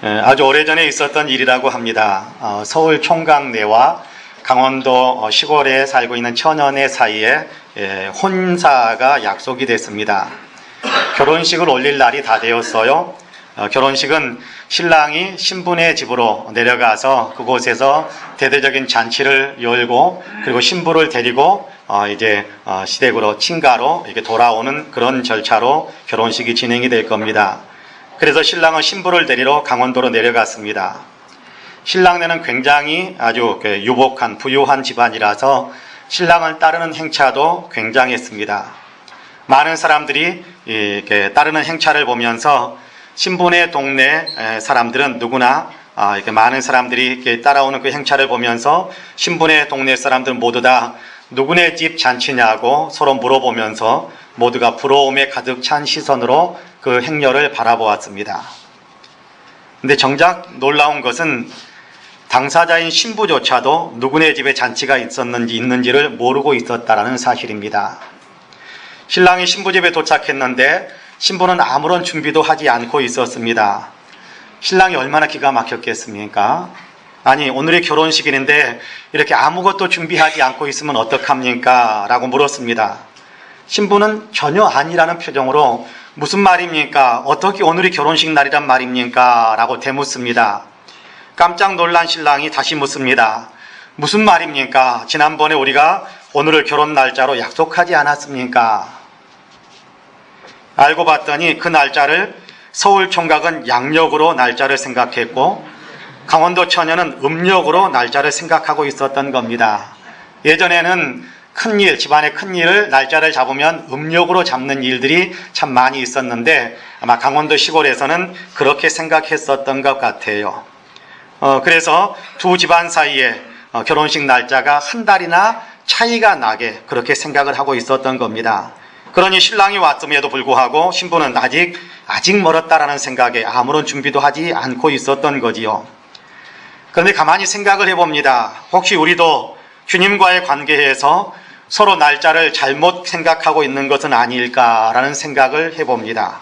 아주 오래전에 있었던 일이라고 합니다. 서울 총각내와 강원도 시골에 살고 있는 처녀네 사이에 혼사가 약속이 됐습니다. 결혼식을 올릴 날이 다 되었어요. 결혼식은 신랑이 신부네 집으로 내려가서 그곳에서 대대적인 잔치를 열고 그리고 신부를 데리고 이제 시댁으로 친가로 이렇게 돌아오는 그런 절차로 결혼식이 진행이 될 겁니다. 그래서 신랑은 신부를 데리러 강원도로 내려갔습니다. 신랑네는 굉장히 아주 유복한 부유한 집안이라서 신랑을 따르는 행차도 굉장했습니다. 많은 사람들이 이렇게 따르는 행차를 보면서 신부네 동네 사람들은 누구나 이렇게 많은 사람들이 이렇게 따라오는 그 행차를 보면서 신부네 동네 사람들 모두 다 누구네 집 잔치냐고 서로 물어보면서 모두가 부러움에 가득 찬 시선으로 그 행렬을 바라보았습니다. 근데 정작 놀라운 것은 당사자인 신부조차도 누구네 집에 잔치가 있는지를 모르고 있었다는 사실입니다. 신랑이 신부 집에 도착했는데 신부는 아무런 준비도 하지 않고 있었습니다. 신랑이 얼마나 기가 막혔겠습니까? 아니, 오늘이 결혼식일인데 이렇게 아무것도 준비하지 않고 있으면 어떡합니까? 라고 물었습니다. 신부는 전혀 아니라는 표정으로 무슨 말입니까? 어떻게 오늘이 결혼식 날이란 말입니까? 라고 되묻습니다. 깜짝 놀란 신랑이 다시 묻습니다. 무슨 말입니까? 지난번에 우리가 오늘을 결혼 날짜로 약속하지 않았습니까? 알고 봤더니 그 날짜를 서울 총각은 양력으로 날짜를 생각했고 강원도 처녀는 음력으로 날짜를 생각하고 있었던 겁니다. 예전에는 큰일, 집안의 큰일을 날짜를 잡으면 음력으로 잡는 일들이 참 많이 있었는데 아마 강원도 시골에서는 그렇게 생각했었던 것 같아요. 그래서 두 집안 사이에 결혼식 날짜가 한 달이나 차이가 나게 그렇게 생각을 하고 있었던 겁니다. 그러니 신랑이 왔음에도 불구하고 신부는 아직 멀었다라는 생각에 아무런 준비도 하지 않고 있었던 거지요. 그런데 가만히 생각을 해봅니다. 혹시 우리도 주님과의 관계에서 서로 날짜를 잘못 생각하고 있는 것은 아닐까라는 생각을 해봅니다.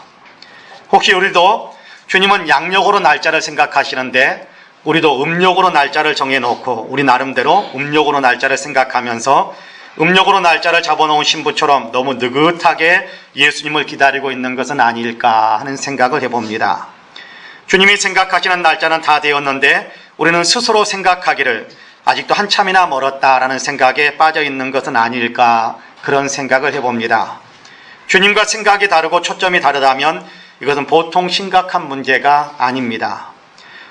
혹시 우리도 주님은 양력으로 날짜를 생각하시는데 우리도 음력으로 날짜를 정해놓고 우리 나름대로 음력으로 날짜를 생각하면서 음력으로 날짜를 잡아놓은 신부처럼 너무 느긋하게 예수님을 기다리고 있는 것은 아닐까 하는 생각을 해봅니다. 주님이 생각하시는 날짜는 다 되었는데 우리는 스스로 생각하기를 아직도 한참이나 멀었다라는 생각에 빠져 있는 것은 아닐까 그런 생각을 해봅니다. 주님과 생각이 다르고 초점이 다르다면 이것은 보통 심각한 문제가 아닙니다.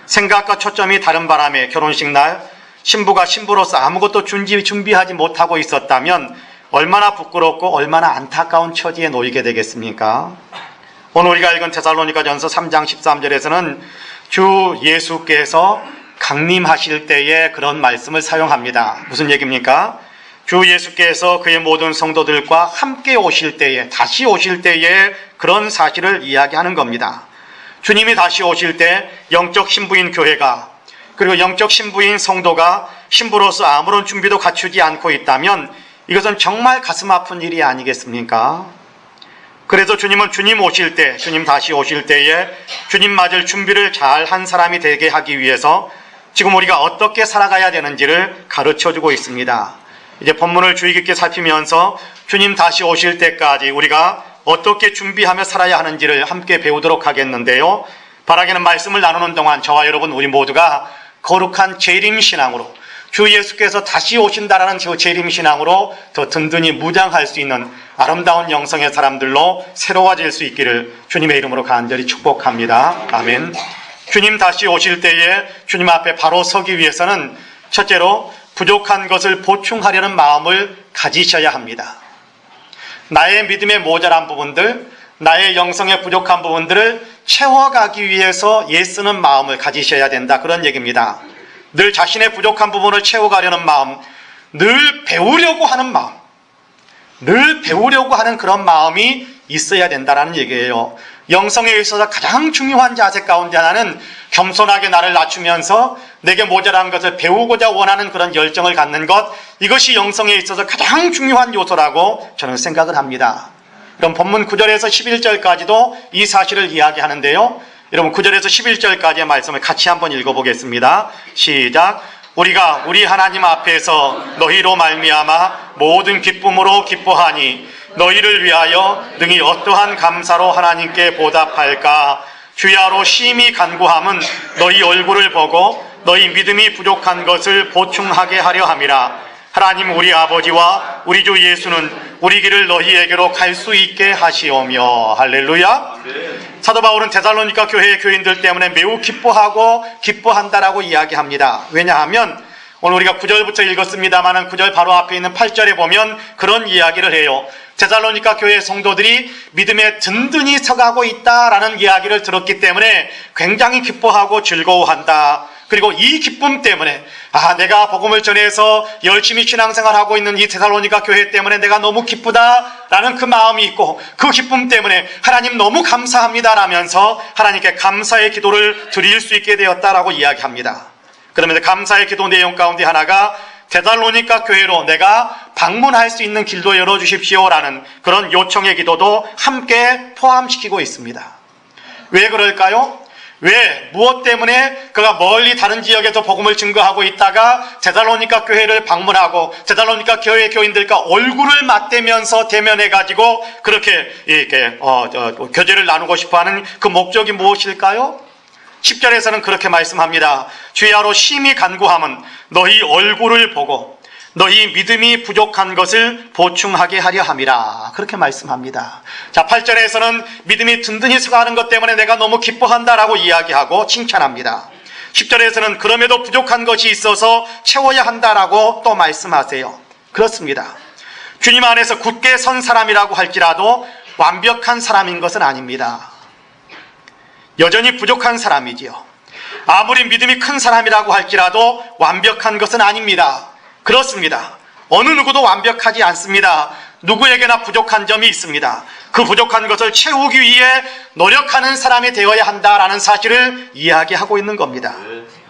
생각과 초점이 다른 바람에 결혼식 날 신부가 신부로서 아무것도 준비하지 못하고 있었다면 얼마나 부끄럽고 얼마나 안타까운 처지에 놓이게 되겠습니까? 오늘 우리가 읽은 데살로니가전서 3장 13절에서는 주 예수께서 강림하실 때에 그런 말씀을 사용합니다. 무슨 얘기입니까? 주 예수께서 그의 모든 성도들과 함께 오실 때에, 다시 오실 때에 그런 사실을 이야기하는 겁니다. 주님이 다시 오실 때 영적 신부인 교회가 그리고 영적 신부인 성도가 신부로서 아무런 준비도 갖추지 않고 있다면 이것은 정말 가슴 아픈 일이 아니겠습니까? 그래서 주님은 주님 오실 때, 주님 다시 오실 때에 주님 맞을 준비를 잘 한 사람이 되게 하기 위해서 지금 우리가 어떻게 살아가야 되는지를 가르쳐주고 있습니다. 이제 본문을 주의 깊게 살피면서 주님 다시 오실 때까지 우리가 어떻게 준비하며 살아야 하는지를 함께 배우도록 하겠는데요. 바라기는 말씀을 나누는 동안 저와 여러분 우리 모두가 거룩한 재림신앙으로 주 예수께서 다시 오신다라는 재림신앙으로 더 든든히 무장할 수 있는 아름다운 영성의 사람들로 새로워질 수 있기를 주님의 이름으로 간절히 축복합니다. 아멘. 주님 다시 오실 때에 주님 앞에 바로 서기 위해서는 첫째로 부족한 것을 보충하려는 마음을 가지셔야 합니다. 나의 믿음의 모자란 부분들, 나의 영성의 부족한 부분들을 채워가기 위해서 애쓰는 마음을 가지셔야 된다. 그런 얘기입니다. 늘 자신의 부족한 부분을 채워가려는 마음, 늘 배우려고 하는 마음, 늘 배우려고 하는 그런 마음이 있어야 된다는 얘기예요. 영성에 있어서 가장 중요한 자세 가운데 하나는 겸손하게 나를 낮추면서 내게 모자란 것을 배우고자 원하는 그런 열정을 갖는 것, 이것이 영성에 있어서 가장 중요한 요소라고 저는 생각을 합니다. 그럼 본문 9절에서 11절까지도 이 사실을 이야기하는데요. 여러분 9절에서 11절까지의 말씀을 같이 한번 읽어보겠습니다. 시작. 우리가 우리 하나님 앞에서 너희로 말미암아 모든 기쁨으로 기뻐하니 너희를 위하여 능히 어떠한 감사로 하나님께 보답할까. 주야로 심히 간구함은 너희 얼굴을 보고 너희 믿음이 부족한 것을 보충하게 하려 함이라. 하나님 우리 아버지와 우리 주 예수는 우리 길을 너희에게로 갈 수 있게 하시오며. 할렐루야. 사도 바울은 데살로니가 교회의 교인들 때문에 매우 기뻐하고 기뻐한다라고 이야기합니다. 왜냐하면 오늘 우리가 9절부터 읽었습니다만 9절 바로 앞에 있는 8절에 보면 그런 이야기를 해요. 데살로니가 교회 성도들이 믿음에 든든히 서가고 있다라는 이야기를 들었기 때문에 굉장히 기뻐하고 즐거워한다. 그리고 이 기쁨 때문에 내가 복음을 전해서 열심히 신앙생활하고 있는 이 데살로니가 교회 때문에 내가 너무 기쁘다라는 그 마음이 있고 그 기쁨 때문에 하나님 너무 감사합니다라면서 하나님께 감사의 기도를 드릴 수 있게 되었다라고 이야기합니다. 그러면서 감사의 기도 내용 가운데 하나가 데살로니가 교회로 내가 방문할 수 있는 길도 열어주십시오라는 그런 요청의 기도도 함께 포함시키고 있습니다. 왜 그럴까요? 왜? 무엇 때문에 그가 멀리 다른 지역에서 복음을 증거하고 있다가 데살로니가 교회를 방문하고 데살로니가 교회 교인들과 얼굴을 맞대면서 대면해가지고 그렇게 이렇게 교제를 나누고 싶어하는 그 목적이 무엇일까요? 10절에서는 그렇게 말씀합니다. 주야로 심히 간구함은 너희 얼굴을 보고 너희 믿음이 부족한 것을 보충하게 하려 함이라. 그렇게 말씀합니다. 자, 8절에서는 믿음이 든든히 서가는 것 때문에 내가 너무 기뻐한다라고 이야기하고 칭찬합니다. 10절에서는 그럼에도 부족한 것이 있어서 채워야 한다라고 또 말씀하세요. 그렇습니다. 주님 안에서 굳게 선 사람이라고 할지라도 완벽한 사람인 것은 아닙니다. 여전히 부족한 사람이지요. 아무리 믿음이 큰 사람이라고 할지라도 완벽한 것은 아닙니다. 그렇습니다. 어느 누구도 완벽하지 않습니다. 누구에게나 부족한 점이 있습니다. 그 부족한 것을 채우기 위해 노력하는 사람이 되어야 한다라는 사실을 이야기하고 있는 겁니다.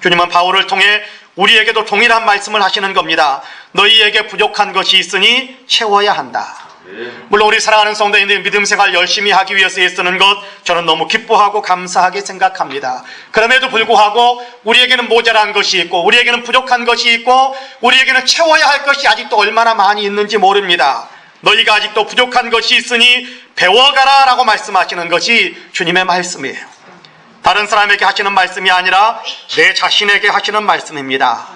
주님은 바울을 통해 우리에게도 동일한 말씀을 하시는 겁니다. 너희에게 부족한 것이 있으니 채워야 한다. 물론 우리 사랑하는 성도님들 믿음 생활 열심히 하기 위해서 애쓰는 것 저는 너무 기뻐하고 감사하게 생각합니다. 그럼에도 불구하고 우리에게는 모자란 것이 있고 우리에게는 부족한 것이 있고 우리에게는 채워야 할 것이 아직도 얼마나 많이 있는지 모릅니다. 너희가 아직도 부족한 것이 있으니 배워가라 라고 말씀하시는 것이 주님의 말씀이에요. 다른 사람에게 하시는 말씀이 아니라 내 자신에게 하시는 말씀입니다.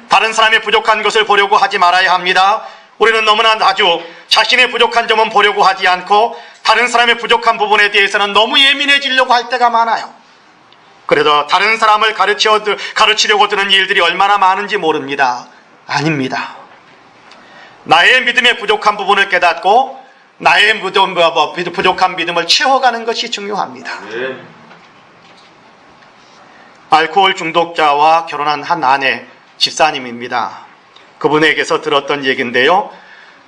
다른 사람의 부족한 것을 보려고 하지 말아야 합니다. 우리는 너무나 아주 자신의 부족한 점은 보려고 하지 않고 다른 사람의 부족한 부분에 대해서는 너무 예민해지려고 할 때가 많아요. 그래도 다른 사람을 가르치려고 드는 일들이 얼마나 많은지 모릅니다. 아닙니다. 나의 믿음의 부족한 부분을 깨닫고 나의 부족한 믿음을 채워가는 것이 중요합니다. 알코올 중독자와 결혼한 한 아내 집사님입니다. 그분에게서 들었던 얘기인데요.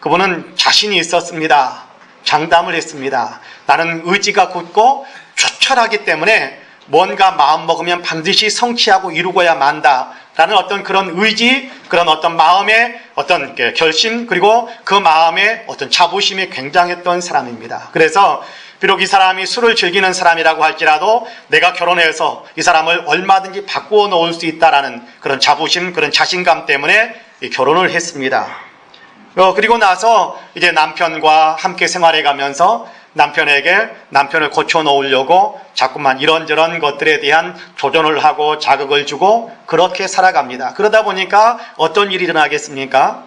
그분은 자신이 있었습니다. 장담을 했습니다. 나는 의지가 굳고 조철하기 때문에 뭔가 마음먹으면 반드시 성취하고 이루고야 만다라는 어떤 그런 의지, 그런 어떤 마음의 어떤 결심, 그리고 그 마음의 어떤 자부심이 굉장했던 사람입니다. 그래서 비록 이 사람이 술을 즐기는 사람이라고 할지라도 내가 결혼해서 이 사람을 얼마든지 바꾸어 놓을 수 있다라는 그런 자부심, 그런 자신감 때문에 결혼을 했습니다. 그리고 나서 이제 남편과 함께 생활해 가면서 남편을 고쳐 놓으려고 자꾸만 이런저런 것들에 대한 도전을 하고 자극을 주고 그렇게 살아갑니다. 그러다 보니까 어떤 일이 일어나겠습니까?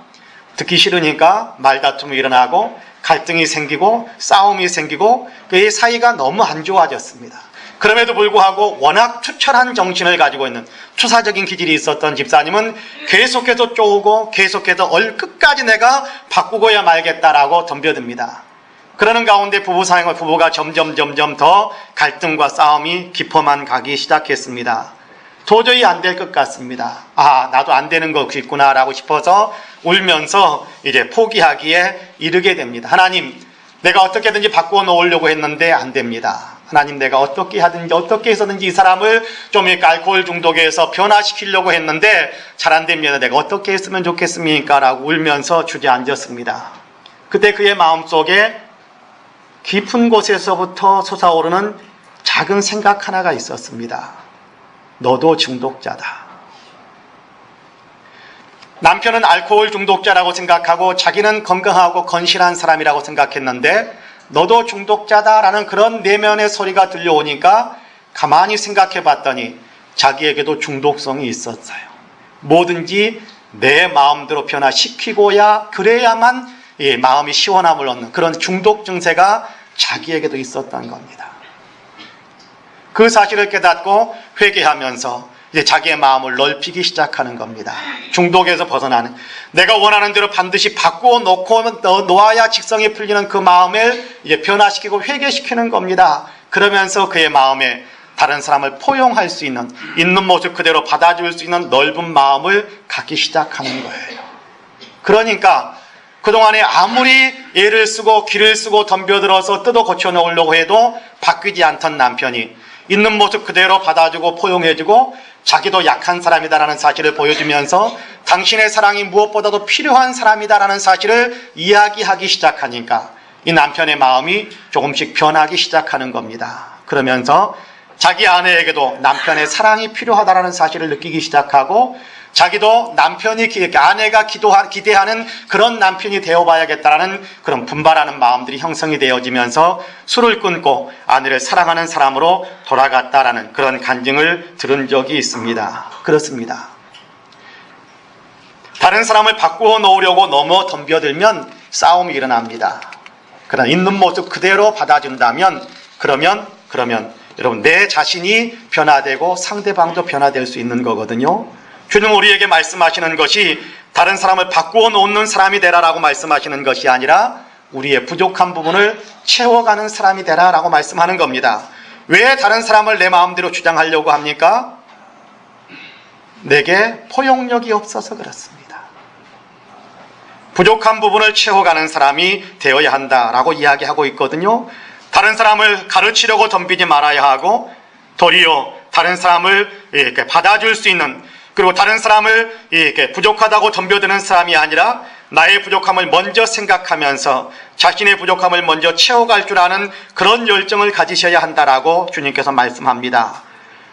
듣기 싫으니까 말다툼이 일어나고 갈등이 생기고 싸움이 생기고 그 사이가 너무 안 좋아졌습니다. 그럼에도 불구하고 워낙 투철한 정신을 가지고 있는 투사적인 기질이 있었던 집사님은 계속해서 쪼우고 계속해서 끝까지 내가 바꾸고야 말겠다라고 덤벼듭니다. 그러는 가운데 부부가 점점 더 갈등과 싸움이 깊어만 가기 시작했습니다. 도저히 안 될 것 같습니다. 나도 안 되는 거 있구나라고 싶어서 울면서 이제 포기하기에 이르게 됩니다. 하나님, 내가 어떻게든지 바꾸어 놓으려고 했는데 안 됩니다. 하나님, 내가 어떻게 해서든지 이 사람을 좀 알코올 중독에서 변화시키려고 했는데 잘 안 됩니다. 내가 어떻게 했으면 좋겠습니까? 라고 울면서 주저앉았습니다. 그때 그의 마음속에 깊은 곳에서부터 솟아오르는 작은 생각 하나가 있었습니다. 너도 중독자다. 남편은 알코올 중독자라고 생각하고 자기는 건강하고 건실한 사람이라고 생각했는데 너도 중독자다라는 그런 내면의 소리가 들려오니까 가만히 생각해 봤더니 자기에게도 중독성이 있었어요. 뭐든지 내 마음대로 변화시키고야 그래야만 마음이 시원함을 얻는 그런 중독 증세가 자기에게도 있었던 겁니다. 그 사실을 깨닫고 회개하면서 이제 자기의 마음을 넓히기 시작하는 겁니다. 중독에서 벗어나는, 내가 원하는 대로 반드시 바꾸어 놓아야 직성이 풀리는 그 마음을 이제 변화시키고 회개시키는 겁니다. 그러면서 그의 마음에 다른 사람을 포용할 수 있는 모습 그대로 받아줄 수 있는 넓은 마음을 갖기 시작하는 거예요. 그러니까 그동안에 아무리 애를 쓰고 기를 쓰고 덤벼들어서 뜯어 고쳐 놓으려고 해도 바뀌지 않던 남편이 있는 모습 그대로 받아주고 포용해주고 자기도 약한 사람이다라는 사실을 보여주면서 당신의 사랑이 무엇보다도 필요한 사람이다라는 사실을 이야기하기 시작하니까 이 남편의 마음이 조금씩 변하기 시작하는 겁니다. 그러면서 자기 아내에게도 남편의 사랑이 필요하다라는 사실을 느끼기 시작하고 자기도 남편이 아내가 기대하는 그런 남편이 되어봐야겠다라는 그런 분발하는 마음들이 형성이 되어지면서 술을 끊고 아내를 사랑하는 사람으로 돌아갔다라는 그런 간증을 들은 적이 있습니다. 그렇습니다. 다른 사람을 바꾸어 놓으려고 너무 덤벼들면 싸움이 일어납니다. 그러나 있는 모습 그대로 받아준다면 그러면 여러분 내 자신이 변화되고 상대방도 변화될 수 있는 거거든요. 주님 우리에게 말씀하시는 것이 다른 사람을 바꾸어 놓는 사람이 되라라고 말씀하시는 것이 아니라 우리의 부족한 부분을 채워가는 사람이 되라라고 말씀하는 겁니다. 왜 다른 사람을 내 마음대로 주장하려고 합니까? 내게 포용력이 없어서 그렇습니다. 부족한 부분을 채워가는 사람이 되어야 한다라고 이야기하고 있거든요. 다른 사람을 가르치려고 덤비지 말아야 하고 도리어 다른 사람을 이렇게 받아줄 수 있는, 그리고 다른 사람을 이렇게 부족하다고 덤벼드는 사람이 아니라 나의 부족함을 먼저 생각하면서 자신의 부족함을 먼저 채워갈 줄 아는 그런 열정을 가지셔야 한다라고 주님께서 말씀합니다.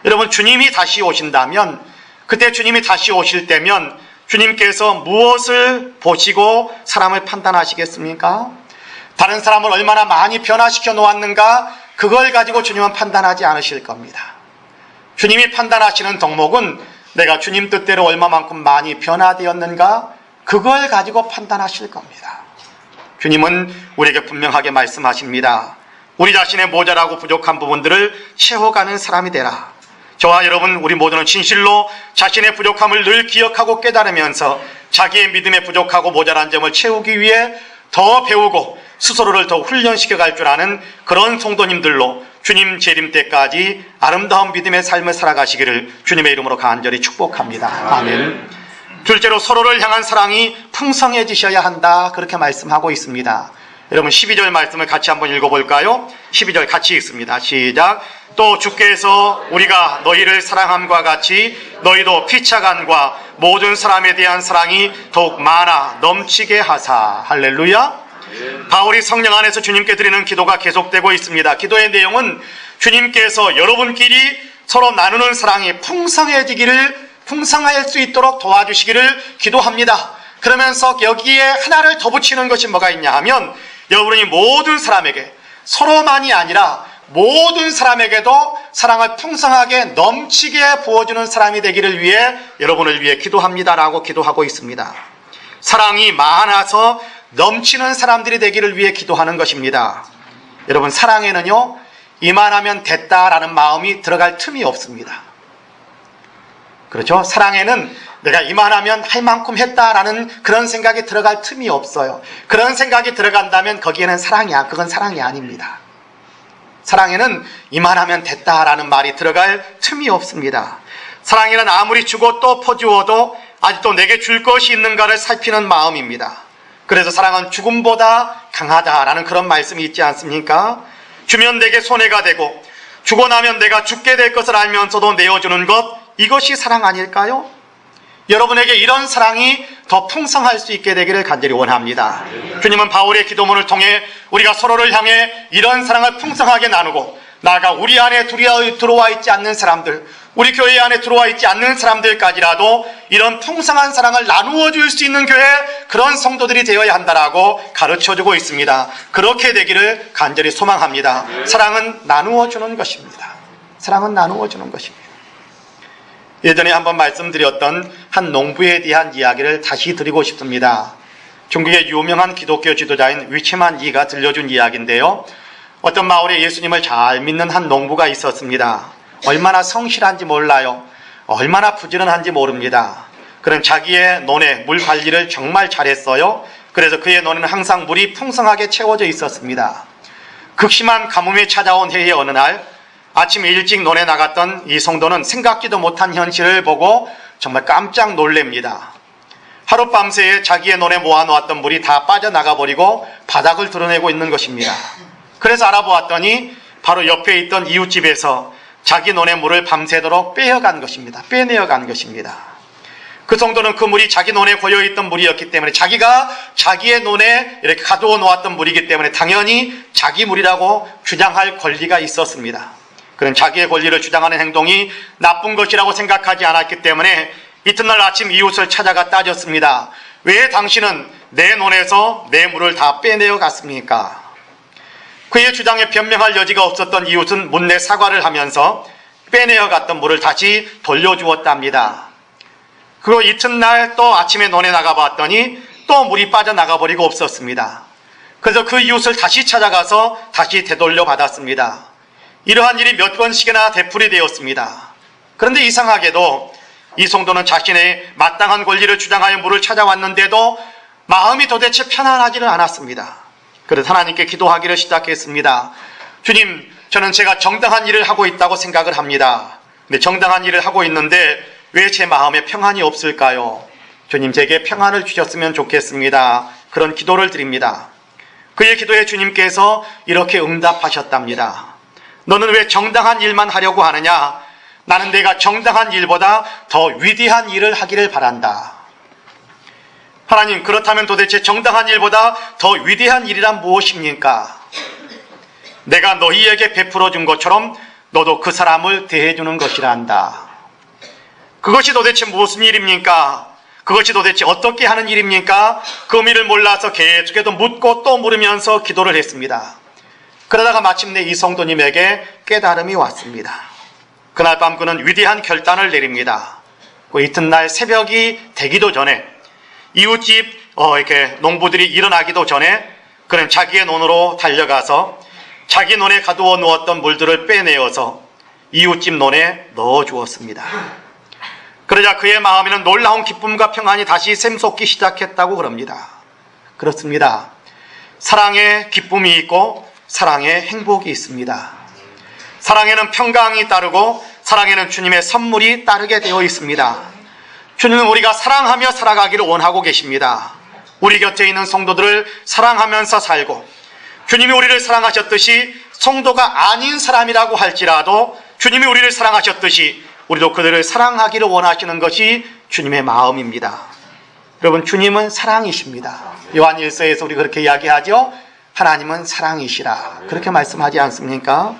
여러분 주님이 다시 오신다면, 그때 주님이 다시 오실 때면 주님께서 무엇을 보시고 사람을 판단하시겠습니까? 다른 사람을 얼마나 많이 변화시켜 놓았는가, 그걸 가지고 주님은 판단하지 않으실 겁니다. 주님이 판단하시는 덕목은 내가 주님 뜻대로 얼마만큼 많이 변화되었는가, 그걸 가지고 판단하실 겁니다. 주님은 우리에게 분명하게 말씀하십니다. 우리 자신의 모자라고 부족한 부분들을 채워가는 사람이 되라. 저와 여러분 우리 모두는 진실로 자신의 부족함을 늘 기억하고 깨달으면서 자기의 믿음에 부족하고 모자란 점을 채우기 위해 더 배우고 스스로를 더 훈련시켜 갈 줄 아는 그런 성도님들로 주님 재림 때까지 아름다운 믿음의 삶을 살아가시기를 주님의 이름으로 간절히 축복합니다. 아멘. 둘째로 서로를 향한 사랑이 풍성해지셔야 한다, 그렇게 말씀하고 있습니다. 여러분 12절 말씀을 같이 한번 읽어볼까요? 12절 같이 읽습니다. 시작. 또 주께서 우리가 너희를 사랑함과 같이 너희도 피차간과 모든 사람에 대한 사랑이 더욱 많아 넘치게 하사. 할렐루야. 바울이 성령 안에서 주님께 드리는 기도가 계속되고 있습니다. 기도의 내용은 주님께서 여러분끼리 서로 나누는 사랑이 풍성할 수 있도록 도와주시기를 기도합니다. 그러면서 여기에 하나를 더 붙이는 것이 뭐가 있냐 하면, 여러분이 모든 사람에게, 서로만이 아니라 모든 사람에게도 사랑을 풍성하게 넘치게 부어주는 사람이 되기를 위해 여러분을 위해 기도합니다라고 기도하고 있습니다. 사랑이 많아서 넘치는 사람들이 되기를 위해 기도하는 것입니다. 여러분 사랑에는요, 이만하면 됐다라는 마음이 들어갈 틈이 없습니다. 그렇죠? 사랑에는 내가 이만하면 할 만큼 했다라는 그런 생각이 들어갈 틈이 없어요. 그런 생각이 들어간다면 거기에는 그건 사랑이 아닙니다. 사랑에는 이만하면 됐다라는 말이 들어갈 틈이 없습니다. 사랑에는 아무리 주고 또 퍼주어도 아직도 내게 줄 것이 있는가를 살피는 마음입니다. 그래서 사랑은 죽음보다 강하다라는 그런 말씀이 있지 않습니까? 주면 내게 손해가 되고 주고 나면 내가 죽게 될 것을 알면서도 내어주는 것, 이것이 사랑 아닐까요? 여러분에게 이런 사랑이 더 풍성할 수 있게 되기를 간절히 원합니다. 주님은 바울의 기도문을 통해 우리가 서로를 향해 이런 사랑을 풍성하게 나누고 나아가 우리 안에 들어와 있지 않는 사람들, 우리 교회 안에 들어와 있지 않는 사람들까지라도 이런 풍성한 사랑을 나누어 줄 수 있는 교회, 그런 성도들이 되어야 한다라고 가르쳐주고 있습니다. 그렇게 되기를 간절히 소망합니다. 사랑은 나누어 주는 것입니다. 사랑은 나누어 주는 것입니다. 예전에 한번 말씀드렸던 한 농부에 대한 이야기를 다시 드리고 싶습니다. 중국의 유명한 기독교 지도자인 위치만 이가 들려준 이야기인데요. 어떤 마을에 예수님을 잘 믿는 한 농부가 있었습니다. 얼마나 성실한지 몰라요. 얼마나 부지런한지 모릅니다. 그는 자기의 논에 물 관리를 정말 잘했어요. 그래서 그의 논에는 항상 물이 풍성하게 채워져 있었습니다. 극심한 가뭄이 찾아온 해의 어느 날 아침 일찍 논에 나갔던 이 성도는 생각지도 못한 현실을 보고 정말 깜짝 놀랍니다. 하룻밤새에 자기의 논에 모아놓았던 물이 다 빠져나가 버리고 바닥을 드러내고 있는 것입니다. 그래서 알아보았더니 바로 옆에 있던 이웃집에서 자기 논의 물을 밤새도록 빼어간 것입니다. 빼내어간 것입니다. 그 성도는 그 물이 자기 논에 고여있던 물이었기 때문에, 자기가 자기의 논에 이렇게 가두어 놓았던 물이기 때문에 당연히 자기 물이라고 주장할 권리가 있었습니다. 그는 자기의 권리를 주장하는 행동이 나쁜 것이라고 생각하지 않았기 때문에 이튿날 아침 이웃을 찾아가 따졌습니다. 왜 당신은 내 논에서 내 물을 다 빼내어 갔습니까? 그의 주장에 변명할 여지가 없었던 이웃은 문내 사과를 하면서 빼내어 갔던 물을 다시 돌려주었답니다. 그리고 이튿날 또 아침에 논에 나가봤더니 또 물이 빠져나가 버리고 없었습니다. 그래서 그 이웃을 다시 찾아가서 다시 되돌려 받았습니다. 이러한 일이 몇 번씩이나 되풀이 되었습니다. 그런데 이상하게도 이 성도는 자신의 마땅한 권리를 주장하여 물을 찾아왔는데도 마음이 도대체 편안하지는 않았습니다. 그래서 하나님께 기도하기를 시작했습니다. 주님, 저는 제가 정당한 일을 하고 있다고 생각을 합니다. 근데 정당한 일을 하고 있는데 왜 제 마음에 평안이 없을까요? 주님, 제게 평안을 주셨으면 좋겠습니다. 그런 기도를 드립니다. 그의 기도에 주님께서 이렇게 응답하셨답니다. 너는 왜 정당한 일만 하려고 하느냐? 나는 내가 정당한 일보다 더 위대한 일을 하기를 바란다. 하나님, 그렇다면 도대체 정당한 일보다 더 위대한 일이란 무엇입니까? 내가 너희에게 베풀어 준 것처럼 너도 그 사람을 대해주는 것이란다. 그것이 도대체 무슨 일입니까? 그것이 도대체 어떻게 하는 일입니까? 그 의미를 몰라서 계속해서 묻고 또 물으면서 기도를 했습니다. 그러다가 마침내 이 성도님에게 깨달음이 왔습니다. 그날 밤 그는 위대한 결단을 내립니다. 그 이튿날 새벽이 되기도 전에, 이웃집 이렇게 농부들이 일어나기도 전에 그는 자기의 논으로 달려가서 자기 논에 가두어 놓았던 물들을 빼내어서 이웃집 논에 넣어 주었습니다. 그러자 그의 마음에는 놀라운 기쁨과 평안이 다시 샘솟기 시작했다고 그럽니다. 그렇습니다. 사랑에 기쁨이 있고 사랑에 행복이 있습니다. 사랑에는 평강이 따르고 사랑에는 주님의 선물이 따르게 되어 있습니다. 주님은 우리가 사랑하며 살아가기를 원하고 계십니다. 우리 곁에 있는 성도들을 사랑하면서 살고, 주님이 우리를 사랑하셨듯이 성도가 아닌 사람이라고 할지라도 주님이 우리를 사랑하셨듯이 우리도 그들을 사랑하기를 원하시는 것이 주님의 마음입니다. 여러분, 주님은 사랑이십니다. 요한 1서에서 우리 그렇게 이야기하죠. 하나님은 사랑이시라, 그렇게 말씀하지 않습니까?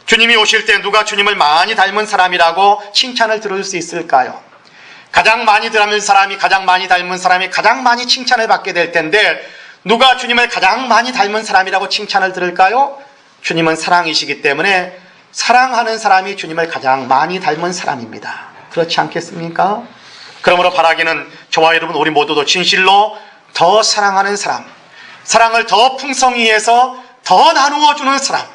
주님이 오실 때 누가 주님을 많이 닮은 사람이라고 칭찬을 들을 수 있을까요? 가장 많이 닮은 사람이 가장 많이 칭찬을 받게 될 텐데 누가 주님을 가장 많이 닮은 사람이라고 칭찬을 들을까요? 주님은 사랑이시기 때문에 사랑하는 사람이 주님을 가장 많이 닮은 사람입니다. 그렇지 않겠습니까? 그러므로 바라기는 저와 여러분 우리 모두도 진실로 더 사랑하는 사람, 사랑을 더 풍성히 해서 더 나누어 주는 사람,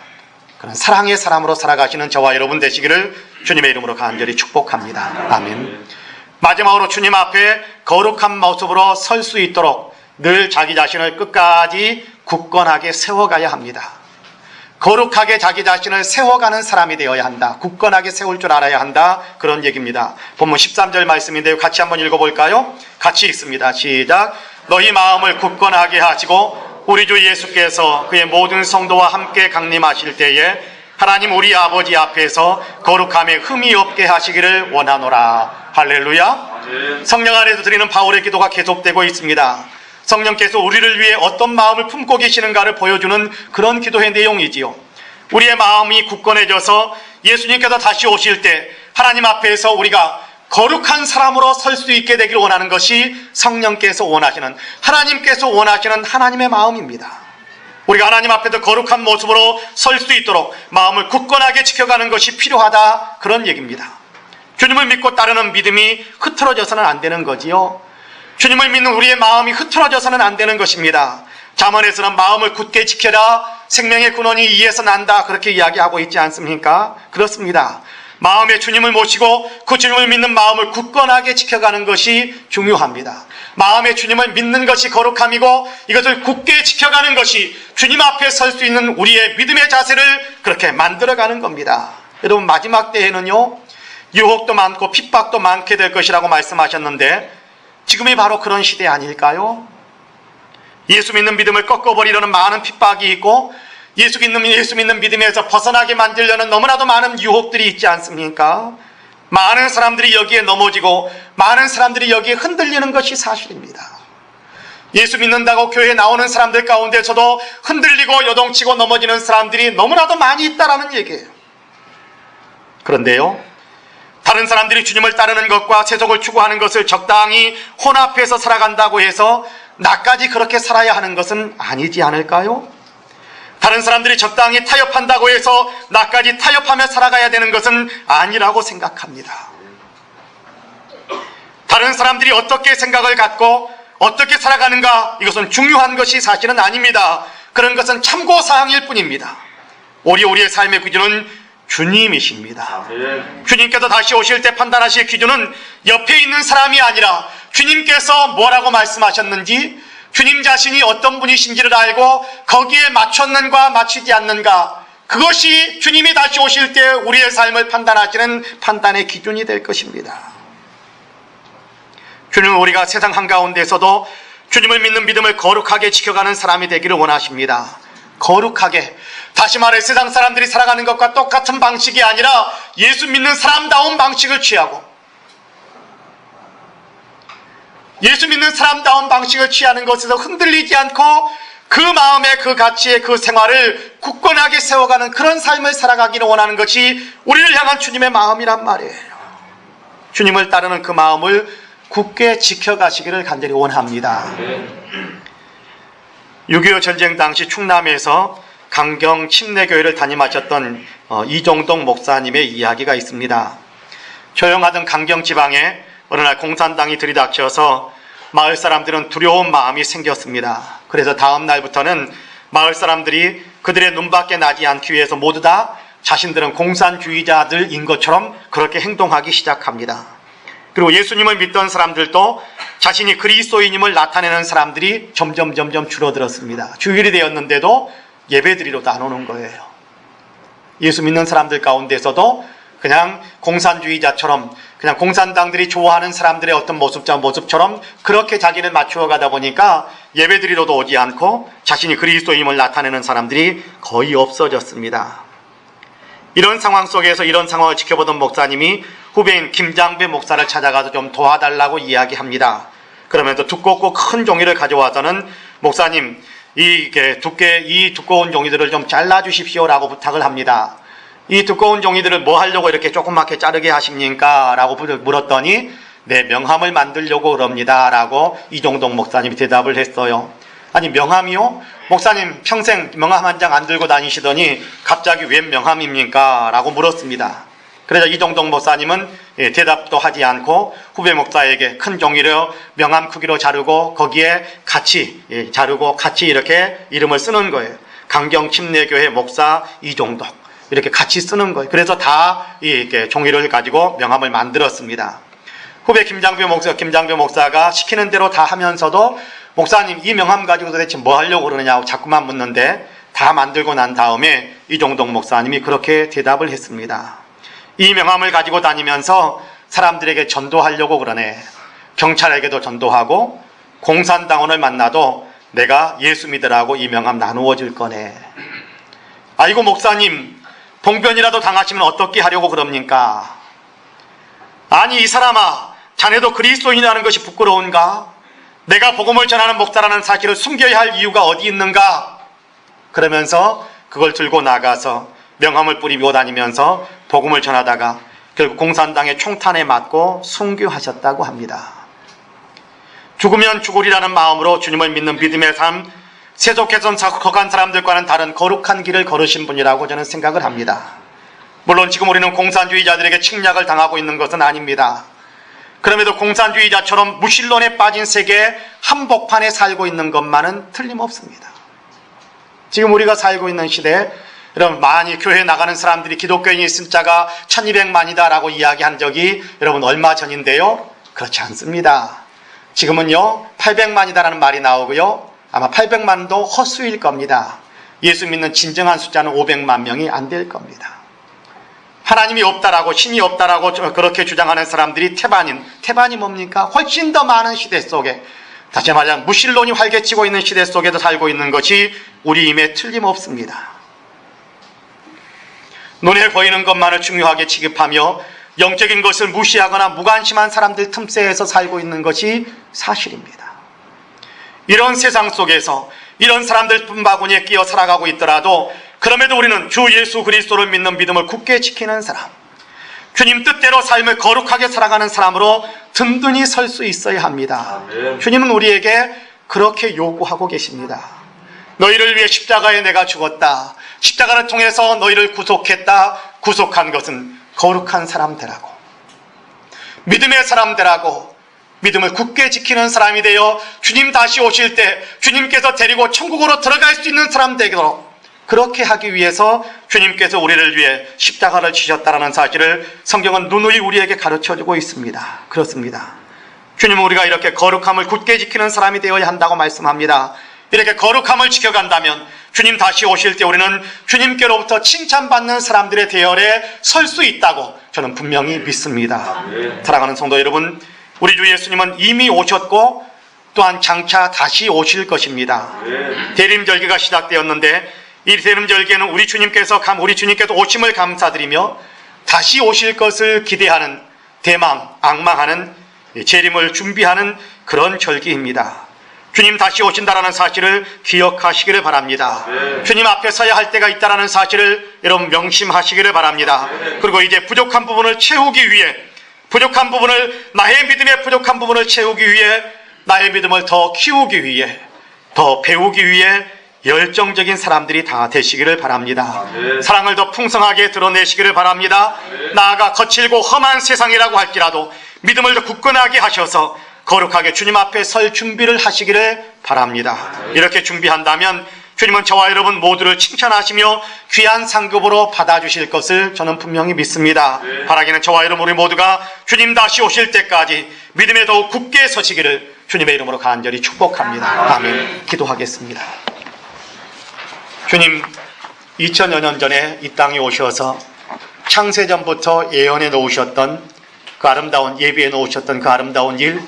그런 사랑의 사람으로 살아가시는 저와 여러분 되시기를 주님의 이름으로 간절히 축복합니다. 아멘. 마지막으로 주님 앞에 거룩한 모습으로 설 수 있도록 늘 자기 자신을 끝까지 굳건하게 세워가야 합니다. 거룩하게 자기 자신을 세워가는 사람이 되어야 한다. 굳건하게 세울 줄 알아야 한다. 그런 얘기입니다. 본문 13절 말씀인데요. 같이 한번 읽어볼까요? 같이 읽습니다. 시작. 너희 마음을 굳건하게 하시고 우리 주 예수께서 그의 모든 성도와 함께 강림하실 때에 하나님 우리 아버지 앞에서 거룩함에 흠이 없게 하시기를 원하노라. 할렐루야. 성령 안에서 드리는 바울의 기도가 계속되고 있습니다. 성령께서 우리를 위해 어떤 마음을 품고 계시는가를 보여주는 그런 기도의 내용이지요. 우리의 마음이 굳건해져서 예수님께서 다시 오실 때 하나님 앞에서 우리가 거룩한 사람으로 설 수 있게 되기를 원하는 것이 성령께서 원하시는, 하나님께서 원하시는 하나님의 마음입니다. 우리가 하나님 앞에서 거룩한 모습으로 설 수 있도록 마음을 굳건하게 지켜가는 것이 필요하다, 그런 얘기입니다. 주님을 믿고 따르는 믿음이 흐트러져서는 안 되는 거지요. 주님을 믿는 우리의 마음이 흐트러져서는 안 되는 것입니다. 잠언에서는 마음을 굳게 지켜라, 생명의 근원이 이에서 난다, 그렇게 이야기하고 있지 않습니까? 그렇습니다. 마음에 주님을 모시고 그 주님을 믿는 마음을 굳건하게 지켜가는 것이 중요합니다. 마음에 주님을 믿는 것이 거룩함이고 이것을 굳게 지켜가는 것이 주님 앞에 설 수 있는 우리의 믿음의 자세를 그렇게 만들어가는 겁니다. 여러분, 마지막 때에는요, 유혹도 많고 핍박도 많게 될 것이라고 말씀하셨는데 지금이 바로 그런 시대 아닐까요? 예수 믿는 믿음을 꺾어버리려는 많은 핍박이 있고 예수 믿는 믿음에서 벗어나게 만들려는 너무나도 많은 유혹들이 있지 않습니까? 많은 사람들이 여기에 넘어지고 많은 사람들이 여기에 흔들리는 것이 사실입니다. 예수 믿는다고 교회에 나오는 사람들 가운데서도 흔들리고 요동치고 넘어지는 사람들이 너무나도 많이 있다라는 얘기예요. 그런데요, 다른 사람들이 주님을 따르는 것과 세속을 추구하는 것을 적당히 혼합해서 살아간다고 해서 나까지 그렇게 살아야 하는 것은 아니지 않을까요? 다른 사람들이 적당히 타협한다고 해서 나까지 타협하며 살아가야 되는 것은 아니라고 생각합니다. 다른 사람들이 어떻게 생각을 갖고 어떻게 살아가는가, 이것은 중요한 것이 사실은 아닙니다. 그런 것은 참고사항일 뿐입니다. 우리의 삶의 기준은 주님이십니다. 주님께서 다시 오실 때 판단하실 기준은 옆에 있는 사람이 아니라 주님께서 뭐라고 말씀하셨는지, 주님 자신이 어떤 분이신지를 알고 거기에 맞췄는가 맞추지 않는가, 그것이 주님이 다시 오실 때 우리의 삶을 판단하시는 판단의 기준이 될 것입니다. 주님은 우리가 세상 한가운데서도 주님을 믿는 믿음을 거룩하게 지켜가는 사람이 되기를 원하십니다. 거룩하게, 다시 말해 세상 사람들이 살아가는 것과 똑같은 방식이 아니라 예수 믿는 사람다운 방식을 취하고 예수 믿는 사람다운 방식을 취하는 것에서 흔들리지 않고 그 마음의 그 가치의 그 생활을 굳건하게 세워가는 그런 삶을 살아가기를 원하는 것이 우리를 향한 주님의 마음이란 말이에요. 주님을 따르는 그 마음을 굳게 지켜가시기를 간절히 원합니다. 6.25 전쟁 당시 충남에서 강경 침례교회를 담임하셨던 이종동 목사님의 이야기가 있습니다. 조용하던 강경 지방에 어느 날 공산당이 들이닥쳐서 마을 사람들은 두려운 마음이 생겼습니다. 그래서 다음 날부터는 마을 사람들이 그들의 눈밖에 나지 않기 위해서 모두 다 자신들은 공산주의자들인 것처럼 그렇게 행동하기 시작합니다. 그리고 예수님을 믿던 사람들도 자신이 그리스도인임을 나타내는 사람들이 점점 줄어들었습니다. 주일이 되었는데도 예배드리러도 안 오는 거예요. 예수 믿는 사람들 가운데서도 그냥 공산주의자처럼, 그냥 공산당들이 좋아하는 사람들의 어떤 모습처럼 그렇게 자기를 맞추어 가다 보니까 예배드리러도 오지 않고 자신이 그리스도임을 나타내는 사람들이 거의 없어졌습니다. 이런 상황 속에서 이런 상황을 지켜보던 목사님이 후배인 김장배 목사를 찾아가서 좀 도와달라고 이야기합니다. 그러면서 두껍고 큰 종이를 가져와서는 목사님, 이 두꺼운 종이들을 좀 잘라주십시오라고 부탁을 합니다. 이 두꺼운 종이들을 뭐 하려고 이렇게 조그맣게 자르게 하십니까? 라고 물었더니 네, 명함을 만들려고 그럽니다 라고 이종동 목사님이 대답을 했어요. 아니, 명함이요? 목사님 평생 명함 한 장 안 들고 다니시더니 갑자기 웬 명함입니까? 라고 물었습니다. 그래서 이종동 목사님은 대답도 하지 않고 후배 목사에게 큰 종이로 명함 크기로 자르고 거기에 같이 자르고 같이 이렇게 이름을 쓰는 거예요. 강경 침례교회 목사 이종동, 이렇게 같이 쓰는 거예요. 그래서 다 이렇게 종이를 가지고 명함을 만들었습니다. 후배 김장배 목사가 시키는 대로 다 하면서도 목사님, 이 명함 가지고 도대체 뭐 하려고 그러느냐고 자꾸만 묻는데 다 만들고 난 다음에 이종동 목사님이 그렇게 대답을 했습니다. 이 명함을 가지고 다니면서 사람들에게 전도하려고 그러네. 경찰에게도 전도하고 공산당원을 만나도 내가 예수 믿으라고 이 명함 나누어 줄 거네. 아이고 목사님, 봉변이라도 당하시면 어떻게 하려고 그럽니까? 아니 이 사람아, 자네도 그리스도인이라는 것이 부끄러운가? 내가 복음을 전하는 목사라는 사실을 숨겨야 할 이유가 어디 있는가? 그러면서 그걸 들고 나가서 명함을 뿌리고 다니면서 복음을 전하다가 결국 공산당의 총탄에 맞고 순교하셨다고 합니다. 죽으면 죽으리라는 마음으로 주님을 믿는 믿음의 삶, 세속에선 거룩한 사람들과는 다른 거룩한 길을 걸으신 분이라고 저는 생각을 합니다. 물론 지금 우리는 공산주의자들에게 침략을 당하고 있는 것은 아닙니다. 그럼에도 공산주의자처럼 무신론에 빠진 세계의 한복판에 살고 있는 것만은 틀림없습니다. 지금 우리가 살고 있는 시대에 여러분, 많이 교회에 나가는 사람들이 기독교인이 숫자가 1200만이다 라고 이야기한 적이 여러분 얼마 전인데요? 그렇지 않습니다. 지금은요 800만이다라는 말이 나오고요, 아마 800만도 헛수일 겁니다. 예수 믿는 진정한 숫자는 500만 명이 안 될 겁니다. 하나님이 없다라고, 신이 없다라고 그렇게 주장하는 사람들이 태반이 뭡니까? 훨씬 더 많은 시대 속에, 다시 말하면 무신론이 활개치고 있는 시대 속에도 살고 있는 것이 우리임에 틀림없습니다. 눈에 보이는 것만을 중요하게 취급하며 영적인 것을 무시하거나 무관심한 사람들 틈새에서 살고 있는 것이 사실입니다. 이런 세상 속에서 이런 사람들 뿜바구니에 끼어 살아가고 있더라도 그럼에도 우리는 주 예수 그리스도를 믿는 믿음을 굳게 지키는 사람, 주님 뜻대로 삶을 거룩하게 살아가는 사람으로 든든히 설 수 있어야 합니다. 아멘. 주님은 우리에게 그렇게 요구하고 계십니다. 너희를 위해 십자가에 내가 죽었다. 십자가를 통해서 너희를 구속했다. 구속한 것은 거룩한 사람 되라고, 믿음의 사람 되라고, 믿음을 굳게 지키는 사람이 되어 주님 다시 오실 때 주님께서 데리고 천국으로 들어갈 수 있는 사람 되도록, 그렇게 하기 위해서 주님께서 우리를 위해 십자가를 지셨다는 사실을 성경은 누누이 우리에게 가르쳐주고 있습니다. 그렇습니다. 주님은 우리가 이렇게 거룩함을 굳게 지키는 사람이 되어야 한다고 말씀합니다. 이렇게 거룩함을 지켜간다면 주님 다시 오실 때 우리는 주님께로부터 칭찬받는 사람들의 대열에 설 수 있다고 저는 분명히 믿습니다. 사랑하는 성도 여러분, 우리 주 예수님은 이미 오셨고 또한 장차 다시 오실 것입니다. 대림절기가 시작되었는데 이 대림절기에는 우리 주님께서 오심을 감사드리며 다시 오실 것을 기대하는, 악망하는, 재림을 준비하는 그런 절기입니다. 주님 다시 오신다라는 사실을 기억하시기를 바랍니다. 주님 앞에 서야 할 때가 있다라는 사실을 여러분 명심하시기를 바랍니다. 그리고 이제 부족한 부분을 채우기 위해, 나의 믿음의 부족한 부분을 채우기 위해, 나의 믿음을 더 키우기 위해, 더 배우기 위해 열정적인 사람들이 다 되시기를 바랍니다. 사랑을 더 풍성하게 드러내시기를 바랍니다. 나아가 거칠고 험한 세상이라고 할지라도 믿음을 더 굳건하게 하셔서 거룩하게 주님 앞에 설 준비를 하시기를 바랍니다. 이렇게 준비한다면 주님은 저와 여러분 모두를 칭찬하시며 귀한 상급으로 받아주실 것을 저는 분명히 믿습니다. 바라기는 저와 여러분 우리 모두가 주님 다시 오실 때까지 믿음에 더욱 굳게 서시기를 주님의 이름으로 간절히 축복합니다. 아멘. 기도하겠습니다. 주님, 2000여 년 전에 이 땅에 오셔서 창세전부터 예언해 놓으셨던 그 아름다운, 예비해 놓으셨던 그 아름다운 일,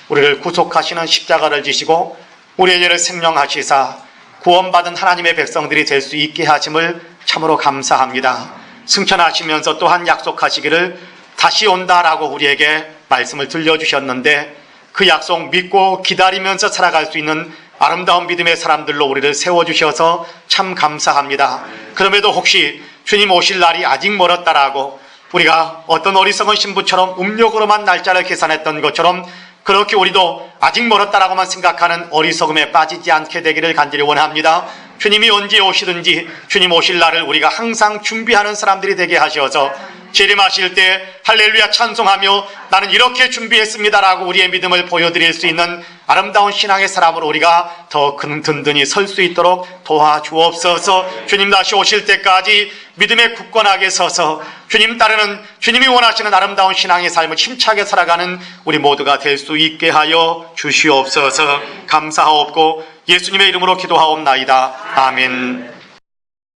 우리를 구속하시는 십자가를 지시고 우리의 죄를 생명하시사 구원받은 하나님의 백성들이 될 수 있게 하심을 참으로 감사합니다. 승천하시면서 또한 약속하시기를 다시 온다라고 우리에게 말씀을 들려주셨는데 그 약속 믿고 기다리면서 살아갈 수 있는 아름다운 믿음의 사람들로 우리를 세워주셔서 참 감사합니다. 그럼에도 혹시 주님 오실 날이 아직 멀었다라고 우리가 어떤 어리석은 신부처럼 음력으로만 날짜를 계산했던 것처럼 그렇게 우리도 아직 멀었다라고만 생각하는 어리석음에 빠지지 않게 되기를 간절히 원합니다. 주님이 언제 오시든지 주님 오실 날을 우리가 항상 준비하는 사람들이 되게 하셔서 재림하실 때 할렐루야 찬송하며 나는 이렇게 준비했습니다라고 우리의 믿음을 보여드릴 수 있는 아름다운 신앙의 사람으로 우리가 더 든든히 설 수 있도록 도와주옵소서. 주님 다시 오실 때까지 믿음에 굳건하게 서서 주님 따르는, 주님이 원하시는 아름다운 신앙의 삶을 힘차게 살아가는 우리 모두가 될 수 있게 하여 주시옵소서. 감사하옵고 예수님의 이름으로 기도하옵나이다. 아멘.